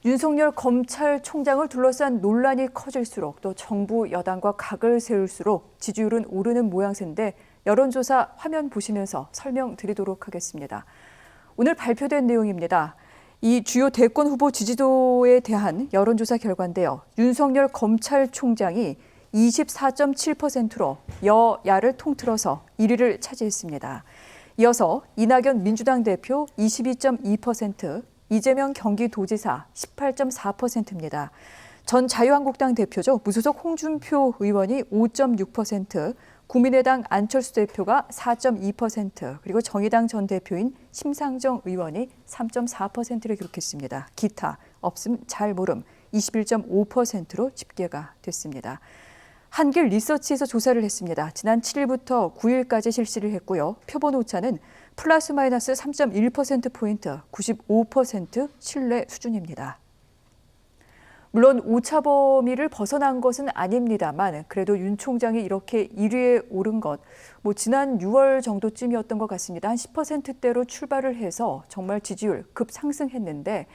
윤석열 검찰총장을 둘러싼 논란이 커질수록 또 정부 여당과 각을 세울수록 지지율은 오르는 모양새인데 여론조사 화면 보시면서 설명드리도록 하겠습니다. 오늘 발표된 내용입니다. 이 주요 대권 후보 지지도에 대한 여론조사 결과인데요. 윤석열 검찰총장이 24.7%로 여야를 통틀어서 1위를 차지했습니다. 이어서 이낙연 민주당 대표 22.2%, 이재명 경기도지사 18.4%입니다. 전 자유한국당 대표죠. 무소속 홍준표 의원이 5.6%, 국민의당 안철수 대표가 4.2%, 그리고 정의당 전 대표인 심상정 의원이 3.4%를 기록했습니다. 기타, 없음, 잘 모름 21.5%로 집계가 됐습니다. 한길 리서치에서 조사를 했습니다. 지난 7일부터 9일까지 실시를 했고요. 표본 오차는 플러스 마이너스 3.1%포인트, 95% 신뢰 수준입니다. 물론 오차 범위를 벗어난 것은 아닙니다만 그래도 윤 총장이 이렇게 1위에 오른 것, 지난 6월 정도쯤이었던 것 같습니다. 한 10%대로 출발을 해서 정말 지지율 급상승했는데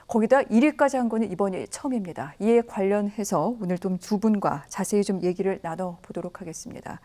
거기다 1위까지 한 거는 이번이 처음입니다. 이에 관련해서 오늘 좀 두 분과 자세히 좀 얘기를 나눠보도록 하겠습니다.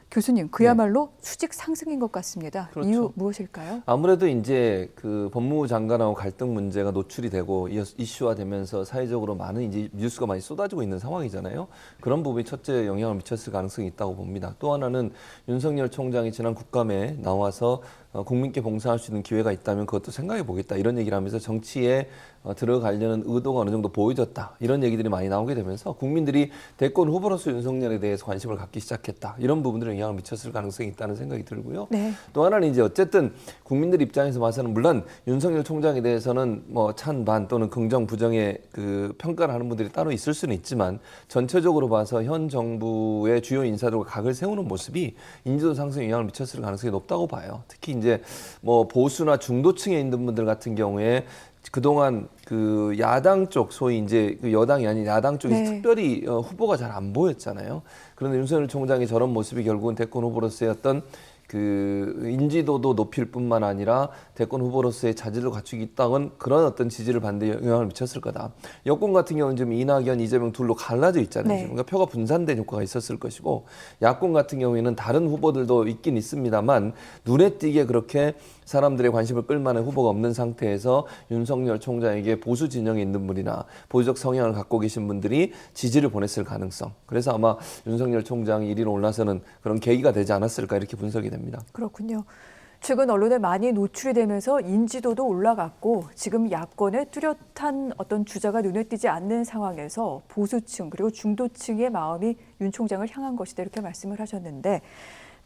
교수님, 그야말로 수직 상승인 것 같습니다. 그렇죠. 이유 무엇일까요? 아무래도 이제 그 법무부 장관하고 갈등 문제가 노출이 되고 이슈화되면서 사회적으로 많은 이제 뉴스가 많이 쏟아지고 있는 상황이잖아요. 그런 부분이 첫째 영향을 미쳤을 가능성이 있다고 봅니다. 또 하나는 윤석열 총장이 지난 국감에 나와서 국민께 봉사할 수 있는 기회가 있다면 그것도 생각해 보겠다 이런 얘기를 하면서 정치에 들어가려는 의도가 어느 정도 보여졌다 이런 얘기들이 많이 나오게 되면서 국민들이 대권 후보로서 윤석열에 대해서 관심을 갖기 시작했다 이런 부분들에 영향을 미쳤을 가능성이 있다는 생각이 들고요. 네. 또 하나는 이제 어쨌든 국민들 입장에서 봐서는 물론 윤석열 총장에 대해서는 찬반 또는 긍정 부정의 그 평가를 하는 분들이 따로 있을 수는 있지만 전체적으로 봐서 현 정부의 주요 인사들과 각을 세우는 모습이 인지도 상승에 영향을 미쳤을 가능성이 높다고 봐요. 특히 이제 보수나 중도층에 있는 분들 같은 경우에 그동안 그 야당 쪽, 소위 이제 그 여당이 아닌 야당 쪽에서 네. 특별히 후보가 잘 안 보였잖아요. 그런데 윤석열 총장이 저런 모습이 결국은 대권 후보로서의 어떤 그 인지도도 높일 뿐만 아니라 대권 후보로서의 자질을 갖추기 있다는 그런 어떤 지지를 받는 데 영향을 미쳤을 거다. 여권 같은 경우는 지금 이낙연, 이재명 둘로 갈라져 있잖아요. 네. 그러니까 표가 분산된 효과가 있었을 것이고 야권 같은 경우에는 다른 후보들도 있긴 있습니다만 눈에 띄게 그렇게 사람들의 관심을 끌만한 후보가 없는 상태에서 윤석열 총장에게 보수 진영에 있는 분이나 보수적 성향을 갖고 계신 분들이 지지를 보냈을 가능성. 그래서 아마 윤석열 총장이 1위로 올라서는 그런 계기가 되지 않았을까 이렇게 분석이 됩니다. 그렇군요. 최근 언론에 많이 노출이 되면서 인지도도 올라갔고 지금 야권의 뚜렷한 어떤 주자가 눈에 띄지 않는 상황에서 보수층 그리고 중도층의 마음이 윤 총장을 향한 것이다 이렇게 말씀을 하셨는데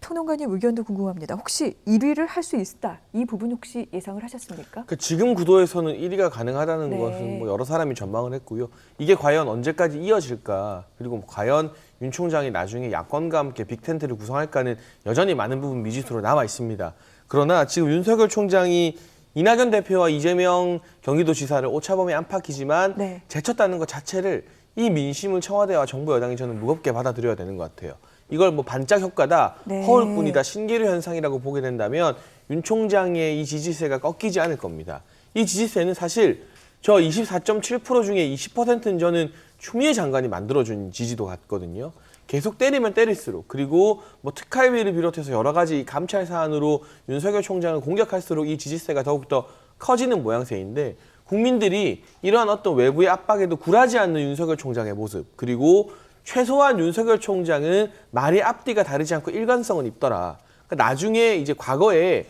평론가님 의견도 궁금합니다. 혹시 1위를 할 수 있다. 이 부분 혹시 예상을 하셨습니까? 지금 구도에서는 1위가 가능하다는 네. 것은 여러 사람이 전망을 했고요. 이게 과연 언제까지 이어질까? 그리고 과연 윤 총장이 나중에 야권과 함께 빅텐트를 구성할까는 여전히 많은 부분 미지수로 남아 있습니다. 그러나 지금 윤석열 총장이 이낙연 대표와 이재명 경기도지사를 오차범위 안팎이지만 네. 제쳤다는 것 자체를 이 민심을 청와대와 정부 여당이 저는 무겁게 받아들여야 되는 것 같아요. 이걸 반짝 효과다, 네. 허울뿐이다, 신기루 현상이라고 보게 된다면 윤 총장의 이 지지세가 꺾이지 않을 겁니다. 이 지지세는 사실 저 24.7% 중에 20%는 저는 추미애 장관이 만들어준 지지도 같거든요. 계속 때리면 때릴수록 그리고 특활비를 비롯해서 여러 가지 감찰 사안으로 윤석열 총장을 공격할수록 이 지지세가 더욱더 커지는 모양새인데 국민들이 이러한 어떤 외부의 압박에도 굴하지 않는 윤석열 총장의 모습 그리고 최소한 윤석열 총장은 말의 앞뒤가 다르지 않고 일관성은 있더라. 그러니까 나중에 이제 과거에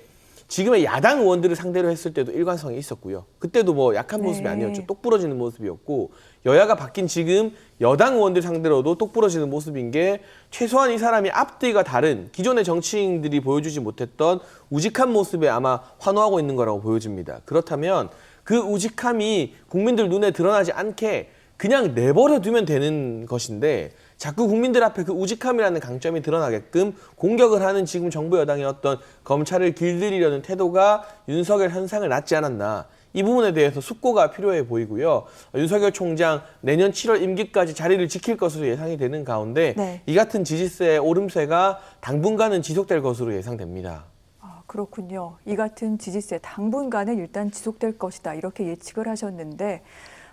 지금의 야당 의원들을 상대로 했을 때도 일관성이 있었고요. 그때도 약한 모습이 아니었죠. 똑 부러지는 모습이었고 여야가 바뀐 지금 여당 의원들 상대로도 똑 부러지는 모습인 게 최소한 이 사람이 앞뒤가 다른 기존의 정치인들이 보여주지 못했던 우직한 모습에 아마 환호하고 있는 거라고 보여집니다. 그렇다면 그 우직함이 국민들 눈에 드러나지 않게 그냥 내버려 두면 되는 것인데 자꾸 국민들 앞에 그 우직함이라는 강점이 드러나게끔 공격을 하는 지금 정부 여당의 어떤 검찰을 길들이려는 태도가 윤석열 현상을 낳지 않았나. 이 부분에 대해서 숙고가 필요해 보이고요. 윤석열 총장 내년 7월 임기까지 자리를 지킬 것으로 예상이 되는 가운데 네. 이 같은 지지세 오름세가 당분간은 지속될 것으로 예상됩니다. 그렇군요. 이 같은 지지세 당분간은 일단 지속될 것이다 이렇게 예측을 하셨는데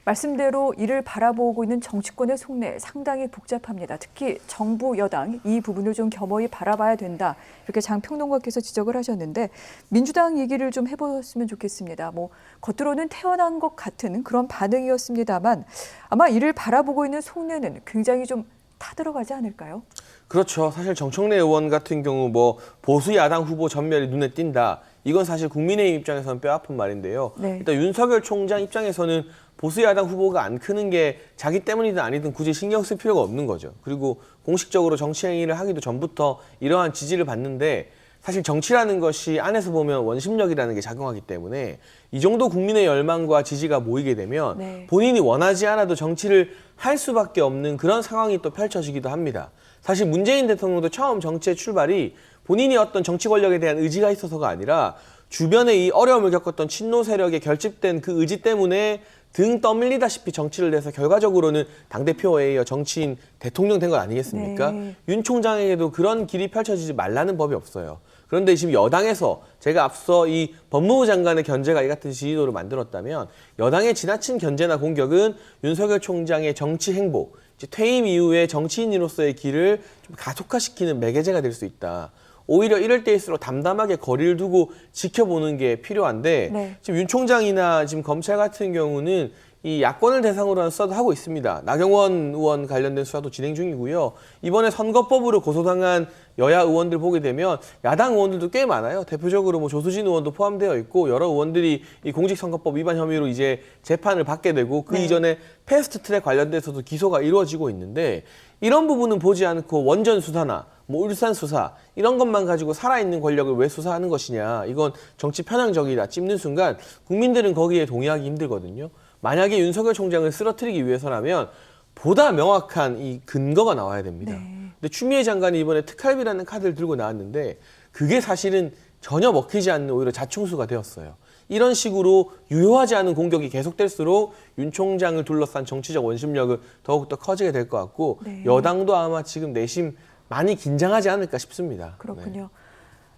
말씀대로 이를 바라보고 있는 정치권의 속내 상당히 복잡합니다. 특히 정부 여당 이 부분을 좀 겸허히 바라봐야 된다. 이렇게 장 평론가께서 지적을 하셨는데 민주당 얘기를 좀 해봤으면 좋겠습니다. 뭐 겉으로는 태어난 것 같은 그런 반응이었습니다만 아마 이를 바라보고 있는 속내는 굉장히 좀 타들어가지 않을까요? 그렇죠. 사실 정청래 의원 같은 경우 뭐 보수 야당 후보 전멸이 눈에 띈다. 이건 사실 국민의힘 입장에서는 뼈아픈 말인데요. 네. 일단 윤석열 총장 입장에서는 보수 야당 후보가 안 크는 게 자기 때문이든 아니든 굳이 신경 쓸 필요가 없는 거죠. 그리고 공식적으로 정치 행위를 하기도 전부터 이러한 지지를 받는데 사실 정치라는 것이 안에서 보면 원심력이라는 게 작용하기 때문에 이 정도 국민의 열망과 지지가 모이게 되면 네. 본인이 원하지 않아도 정치를 할 수밖에 없는 그런 상황이 또 펼쳐지기도 합니다. 사실 문재인 대통령도 처음 정치의 출발이 본인이 어떤 정치 권력에 대한 의지가 있어서가 아니라 주변에 이 어려움을 겪었던 친노 세력에 결집된 그 의지 때문에 등 떠밀리다시피 정치를 해서 결과적으로는 당대표에 이어 정치인 대통령 된 것 아니겠습니까? 네. 윤 총장에게도 그런 길이 펼쳐지지 말라는 법이 없어요. 그런데 지금 여당에서 제가 앞서 이 법무부 장관의 견제가 이 같은 지지도를 만들었다면 여당의 지나친 견제나 공격은 윤석열 총장의 정치 행보, 퇴임 이후에 정치인으로서의 길을 좀 가속화시키는 매개체가 될 수 있다. 오히려 이럴 때일수록 담담하게 거리를 두고 지켜보는 게 필요한데 네. 지금 윤 총장이나 지금 검찰 같은 경우는 이 야권을 대상으로 하는 수사도 하고 있습니다. 나경원 의원 관련된 수사도 진행 중이고요. 이번에 선거법으로 고소당한 여야 의원들 보게 되면 야당 의원들도 꽤 많아요. 대표적으로 뭐 조수진 의원도 포함되어 있고 여러 의원들이 이 공직선거법 위반 혐의로 이제 재판을 받게 되고 그 네. 이전에 패스트트랙 관련돼서도 기소가 이루어지고 있는데 이런 부분은 보지 않고 원전 수사나 뭐 울산 수사 이런 것만 가지고 살아있는 권력을 왜 수사하는 것이냐. 이건 정치 편향적이다 찝는 순간 국민들은 거기에 동의하기 힘들거든요. 만약에 윤석열 총장을 쓰러뜨리기 위해서라면 보다 명확한 이 근거가 나와야 됩니다. 네. 근데 추미애 장관이 이번에 특활비라는 카드를 들고 나왔는데 그게 사실은 전혀 먹히지 않는 오히려 자충수가 되었어요. 이런 식으로 유효하지 않은 공격이 계속될수록 윤 총장을 둘러싼 정치적 원심력은 더욱더 커지게 될 것 같고 네. 여당도 아마 지금 내심 많이 긴장하지 않을까 싶습니다. 그렇군요. 네.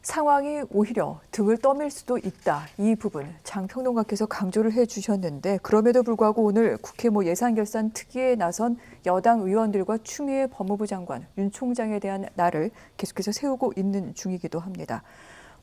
상황이 오히려 등을 떠밀 수도 있다. 이 부분 장 평론가께서 강조를 해주셨는데 그럼에도 불구하고 오늘 국회 예산결산 특위에 나선 여당 의원들과 추미애 법무부 장관, 윤 총장에 대한 날을 계속해서 세우고 있는 중이기도 합니다.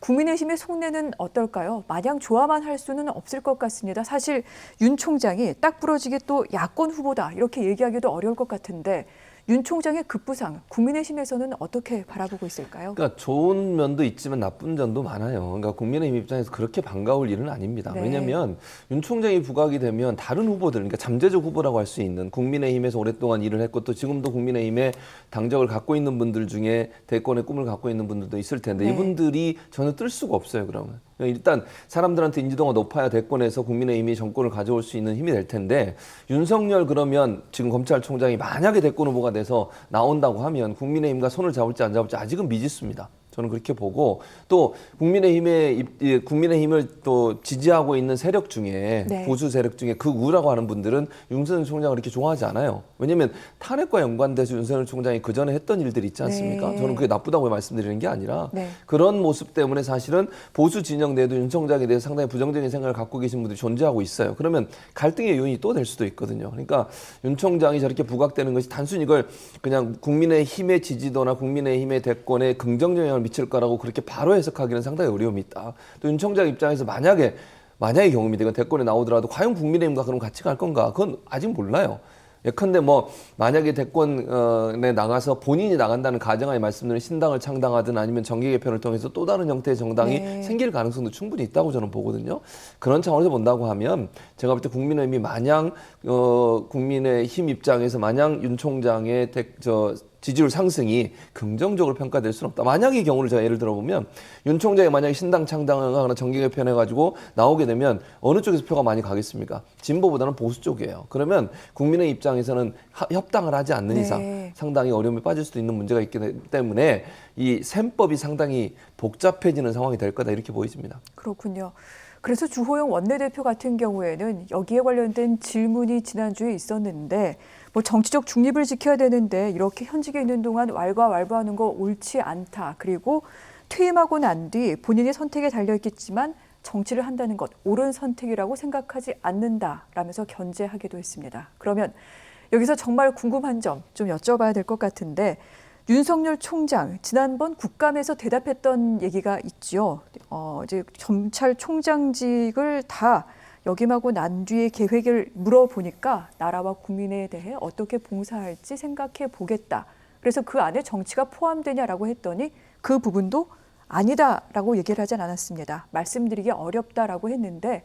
국민의힘의 속내는 어떨까요? 마냥 좋아만 할 수는 없을 것 같습니다. 사실 윤 총장이 딱 부러지게 또 야권 후보다 이렇게 얘기하기도 어려울 것 같은데 윤 총장의 급부상, 국민의힘에서는 어떻게 바라보고 있을까요? 그러니까 좋은 면도 있지만 나쁜 점도 많아요. 그러니까 국민의힘 입장에서 그렇게 반가울 일은 아닙니다. 네. 왜냐하면 윤 총장이 부각이 되면 다른 후보들, 그러니까 잠재적 후보라고 할 수 있는 국민의힘에서 오랫동안 일을 했고 또 지금도 국민의힘에 당적을 갖고 있는 분들 중에 대권의 꿈을 갖고 있는 분들도 있을 텐데 네. 이분들이 전혀 뜰 수가 없어요. 그러면. 일단 사람들한테 인지도가 높아야 대권에서 국민의힘이 정권을 가져올 수 있는 힘이 될 텐데 윤석열 그러면 지금 검찰총장이 만약에 대권 후보가 돼서 나온다고 하면 국민의힘과 손을 잡을지 안 잡을지 아직은 미지수입니다. 저는 그렇게 보고 또 국민의힘을 또 지지하고 있는 세력 중에 네. 보수 세력 중에 극우라고 하는 분들은 윤석열 총장을 그렇게 좋아하지 않아요. 왜냐하면 탄핵과 연관돼서 윤석열 총장이 그 전에 했던 일들이 있지 않습니까? 네. 저는 그게 나쁘다고 말씀드리는 게 아니라 네. 그런 모습 때문에 사실은 보수 진영 내에도 윤 총장에 대해서 상당히 부정적인 생각을 갖고 계신 분들이 존재하고 있어요. 그러면 갈등의 요인이 또 될 수도 있거든요. 그러니까 윤 총장이 저렇게 부각되는 것이 단순히 이걸 그냥 국민의힘의 지지도나 국민의힘의 대권에 긍정 영향을 미칠 거라고 그렇게 바로 해석하기는 상당히 어려움이 있다. 또 윤 총장 입장에서 만약의 경우입니다. 이건 대권에 나오더라도 과연 국민의힘과 그럼 같이 갈 건가? 그건 아직 몰라요. 예컨대 만약에 대권에 나가서 본인이 나간다는 가정하에 말씀드린 신당을 창당하든 아니면 정계 개편을 통해서 또 다른 형태의 정당이 네. 생길 가능성도 충분히 있다고 저는 보거든요. 그런 차원에서 본다고 하면 제가 볼 때 국민의힘이 마냥 국민의힘 입장에서 마냥 윤 총장의 지지율 상승이 긍정적으로 평가될 수는 없다. 만약의 경우를 제가 예를 들어보면 윤 총장이 만약에 신당 창당하거나 정계 개편해가지고 나오게 되면 어느 쪽에서 표가 많이 가겠습니까? 진보보다는 보수 쪽이에요. 그러면 국민의 입장에서는 협당을 하지 않는 네. 이상 상당히 어려움에 빠질 수도 있는 문제가 있기 때문에 이 셈법이 상당히 복잡해지는 상황이 될 거다 이렇게 보여집니다. 그렇군요. 그래서 주호영 원내대표 같은 경우에는 여기에 관련된 질문이 지난주에 있었는데 정치적 중립을 지켜야 되는데 이렇게 현직에 있는 동안 왈가왈부하는 거 옳지 않다. 그리고 퇴임하고 난 뒤 본인의 선택에 달려있겠지만 정치를 한다는 것 옳은 선택이라고 생각하지 않는다라면서 견제하기도 했습니다. 그러면 여기서 정말 궁금한 점 좀 여쭤봐야 될 것 같은데 윤석열 총장 지난번 국감에서 대답했던 얘기가 있죠. 이제 검찰총장직을 다 역임하고 난 뒤에 계획을 물어보니까 나라와 국민에 대해 어떻게 봉사할지 생각해 보겠다. 그래서 그 안에 정치가 포함되냐라고 했더니 그 부분도 아니다라고 얘기를 하진 않았습니다. 말씀드리기 어렵다라고 했는데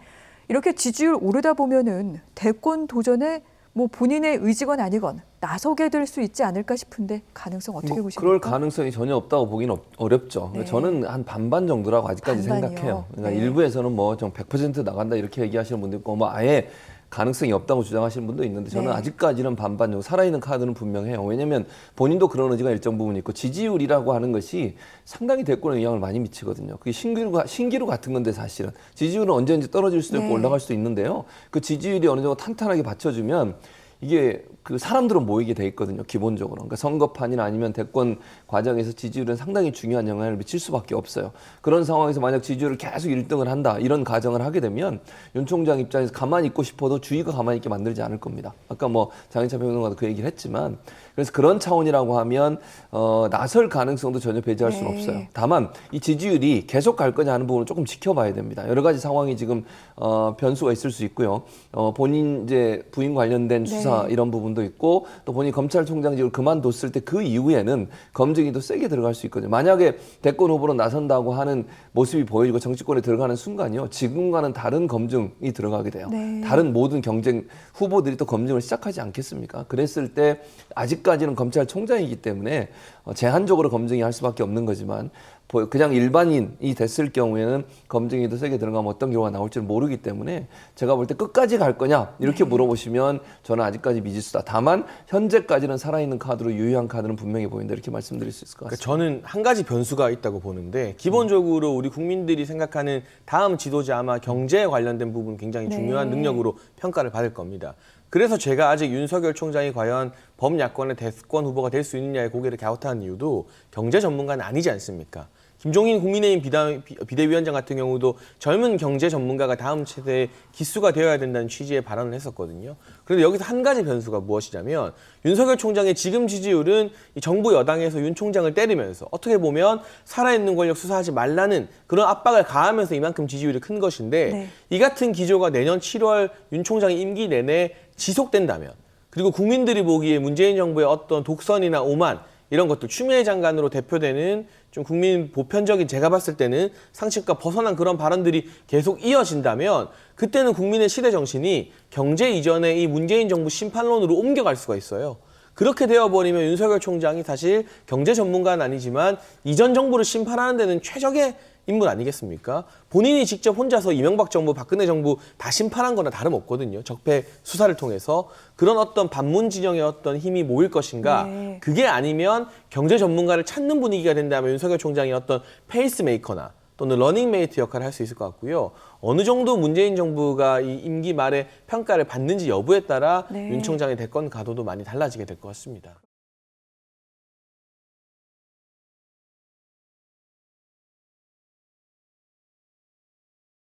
이렇게 지지율 오르다 보면은 대권 도전에 뭐 본인의 의지건 아니건 나서게 될 수 있지 않을까 싶은데 가능성 어떻게 보십니까? 그럴 가능성이 전혀 없다고 보기는 어렵죠. 네. 저는 한 반반 정도라고 아직까지 반반이요? 생각해요. 그러니까 네. 일부에서는 뭐 좀 100% 나간다 이렇게 얘기하시는 분도 있고 뭐 아예 가능성이 없다고 주장하시는 분도 있는데 저는 네. 아직까지는 반반 정도 살아있는 카드는 분명해요. 왜냐하면 본인도 그런 의지가 일정 부분 있고 지지율이라고 하는 것이 상당히 대권에 영향을 많이 미치거든요. 그게 신기루 같은 건데 사실은 지지율은 언제든지 떨어질 수도 있고 네. 올라갈 수도 있는데요. 그 지지율이 어느 정도 탄탄하게 받쳐주면 이게 그 사람들은 모이게 돼 있거든요. 기본적으로. 그러니까 선거판이나 아니면 대권 과정에서 지지율은 상당히 중요한 영향을 미칠 수밖에 없어요. 그런 상황에서 만약 지지율을 계속 1등을 한다. 이런 가정을 하게 되면 윤 총장 입장에서 가만히 있고 싶어도 주위가 가만히 있게 만들지 않을 겁니다. 아까 뭐 장인찬 평론가도 그 얘기를 했지만 그래서 그런 차원이라고 하면 나설 가능성도 전혀 배제할 수는 네. 없어요. 다만 이 지지율이 계속 갈 거냐 하는 부분을 조금 지켜봐야 됩니다. 여러 가지 상황이 지금 변수가 있을 수 있고요. 본인 이제 부인 관련된 수사 네. 이런 부분도 있고 또 본인이 검찰총장직을 그만뒀을 때 그 이후에는 검증이 더 세게 들어갈 수 있거든요. 만약에 대권 후보로 나선다고 하는 모습이 보여지고 정치권에 들어가는 순간이요. 지금과는 다른 검증이 들어가게 돼요. 네. 다른 모든 경쟁 후보들이 또 검증을 시작하지 않겠습니까? 그랬을 때 아직까지는 검찰총장이기 때문에 제한적으로 검증이 할 수밖에 없는 거지만 그냥 일반인이 됐을 경우에는 검증이 더 세게 들어가면 어떤 결과가 나올지를 모르기 때문에 제가 볼 때 끝까지 갈 거냐 이렇게 물어보시면 저는 아직까지 미지수다. 다만 현재까지는 살아있는 카드로 유효한 카드는 분명히 보인다 이렇게 말씀드릴 수 있을 것 같습니다. 저는 한 가지 변수가 있다고 보는데 기본적으로 우리 국민들이 생각하는 다음 지도자 아마 경제에 관련된 부분 굉장히 중요한 네. 능력으로 평가를 받을 겁니다. 그래서 제가 아직 윤석열 총장이 과연 범야권의 대권 후보가 될 수 있느냐에 고개를 갸웃하는 이유도 경제 전문가는 아니지 않습니까? 김종인 국민의힘 비대위원장 같은 경우도 젊은 경제 전문가가 다음 세대의 기수가 되어야 된다는 취지의 발언을 했었거든요. 그런데 여기서 한 가지 변수가 무엇이냐면 윤석열 총장의 지금 지지율은 이 정부 여당에서 윤 총장을 때리면서 어떻게 보면 살아있는 권력 수사하지 말라는 그런 압박을 가하면서 이만큼 지지율이 큰 것인데 네. 이 같은 기조가 내년 7월 윤 총장의 임기 내내 지속된다면 그리고 국민들이 보기에 문재인 정부의 어떤 독선이나 오만 이런 것들 추미애 장관으로 대표되는 좀 국민 보편적인 제가 봤을 때는 상식과 벗어난 그런 발언들이 계속 이어진다면 그때는 국민의 시대 정신이 경제 이전의 이 문재인 정부 심판론으로 옮겨갈 수가 있어요. 그렇게 되어버리면 윤석열 총장이 사실 경제 전문가는 아니지만 이전 정부를 심판하는 데는 최적의 인물 아니겠습니까? 본인이 직접 혼자서 이명박 정부, 박근혜 정부 다 심판한 거나 다름없거든요. 적폐 수사를 통해서. 그런 어떤 반문 진영의 어떤 힘이 모일 것인가. 네. 그게 아니면 경제 전문가를 찾는 분위기가 된다면 윤석열 총장이 어떤 페이스메이커나 또는 러닝메이트 역할을 할 수 있을 것 같고요. 어느 정도 문재인 정부가 이 임기 말에 평가를 받는지 여부에 따라 네. 윤 총장의 대권 가도도 많이 달라지게 될 것 같습니다.